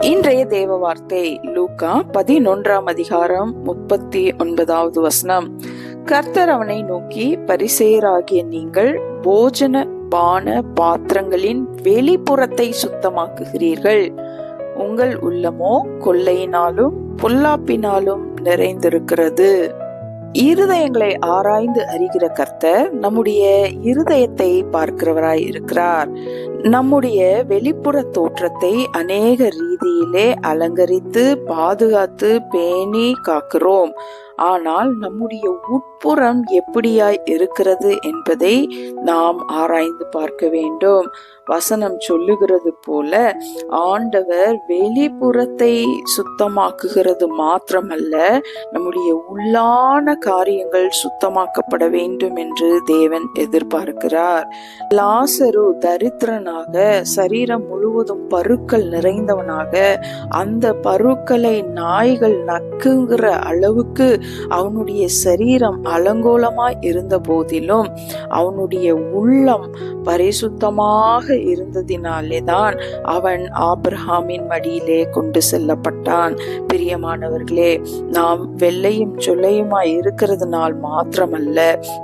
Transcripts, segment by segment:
இன்றைய தேவ வார்த்தை லூக்கா 11ஆம் அதிகாரம் 39வது வசனம். கர்த்தர் அவனை நோக்கி, பரிசேயராகிய நீங்கள் போஜன பான பாத்திரங்களின் வெளிப்புறத்தை சுத்தமாக்குகிறீர்கள், உங்கள் உள்ளமோ கொள்ளையினாலும் பொல்லாப்பினாலும் நிறைந்திருக்கிறது. இருதயங்களை ஆராய்ந்து அறிகிற கர்த்தர் நம்முடைய இருதயத்தை பார்க்கிறவராய் இருக்கிறார். நம்முடைய வெளிப்புற தோற்றத்தை அநேக ரீதியிலே அலங்கரித்து பாதுகாத்து பேணி காக்கிறோம். ஆனால் நம்முடைய உட்புறம் எப்படியாய் இருக்கிறது என்பதை நாம் ஆராய்ந்து பார்க்க வேண்டும். வசனம் சொல்லுகிறது போல ஆண்டவர் வெளிப்புறத்தை சுத்தமாக்குகிறது மாத்திரமல்ல, நம்முடைய உள்ளான காரியங்கள் சுத்தமாக்கப்பட வேண்டும் என்று தேவன் எதிர்பார்க்கிறார். லாசரு தரித்திரனாக, சரீரம் முழுவதும் பருக்கள் நிறைந்தவனாக, அந்த பருக்களை நாய்கள் நக்குங்கிற அளவுக்கு அவனுடைய சரீரம் அலங்கோலமாய் இருந்த போதிலும் அவனுடைய உள்ளம் பரிசுத்தமாக இருந்ததினாலேதான் அவன் ஆபிரகாமின் மடியிலே கொண்டு செல்லப்பட்டான். பிரியமானவர்களே, நாம் வெள்ளையும் சொல்லையுமாய் இருக்கிறதுனால் மாத்திரமல்ல,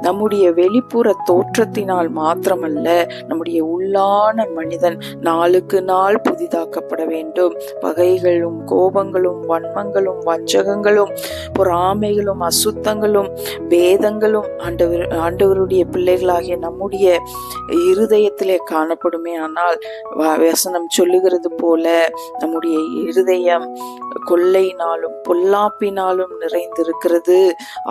நம்முடைய வெளிப்புற தோற்றத்தினால் மாத்திரமல்ல, நம்முடைய உள்ளான மனிதன் நாளுக்கு நாள் புதிதாக்கப்பட வேண்டும். பகைகளும் கோபங்களும் வன்மங்களும் வஞ்சகங்களும் பொறாமைகளும் அசுத்தங்களும் வேதங்களும் ஆண்டவருடைய பிள்ளைகளாகிய நம்முடைய இருதயத்திலே காணப்படுமே. ஆனால் வசனம் சொல்லுகிறது போல நம்முடைய இருதயம் கொள்ளையினாலும் பொல்லாப்பினாலும் நிறைந்திருக்கிறது.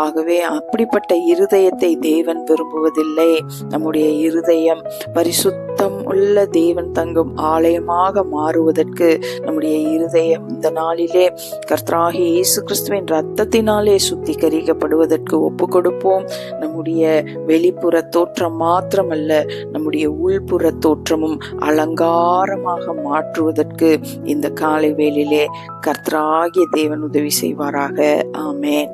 ஆகவே அப்படிப்பட்ட இருதயத்தை தேவன் விரும்புவதில்லை. நம்முடைய இருதயம் பரிசுத்தம் உள்ள தேவன் தங்கும் ஆலயமாக மாறுவதற்கு நம்முடைய இருதயம் இந்த நாளிலே கர்த்தராகிய இயேசு கிறிஸ்துவின் இரத்தத்தினாலே சுத்திகரிக்கப்படுவதற்கு ஒப்பு கொடுப்போம். நம்முடைய வெளிப்புற தோற்றம் மாத்திரமல்ல, நம்முடைய உள்புற தோற்றமும் அலங்காரமாக மாற்றுவதற்கு இந்த காலை வேளையிலே கர்த்தராகிய தேவன் உதவி செய்வாராக. ஆமென்.